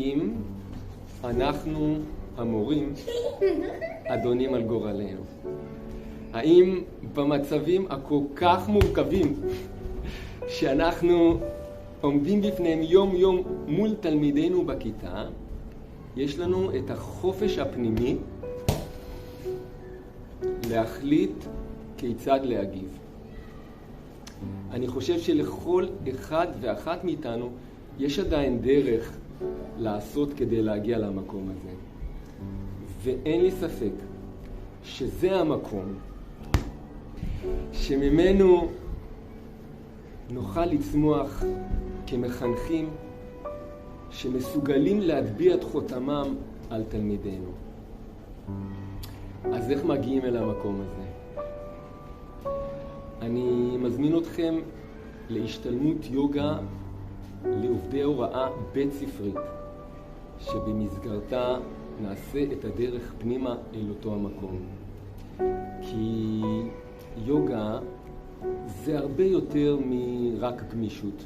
האם אנחנו המורים אדונים על גורלנו? האם במצבים הכל כך מורכבים שאנחנו עומדים בפניהם יום יום מול תלמידינו בכיתה, יש לנו את החופש הפנימי להחליט כיצד להגיב? אני חושב שלכל אחד ואחת מאיתנו יש עדיין דרך לעשות כדי להגיע למקום הזה. ואין לי ספק שזה המקום שממנו נוכל לצמוח כמחנכים שמסוגלים להטביע את חותמם על תלמידינו. אז איך מגיעים אל המקום הזה? אני מזמין אתכם להשתלמות יוגה לעובדי הוראה בית ספרית, שבמסגרתה נעשה את הדרך פנימה אל אותו המקום. כי יוגה זה הרבה יותר מרק גמישות.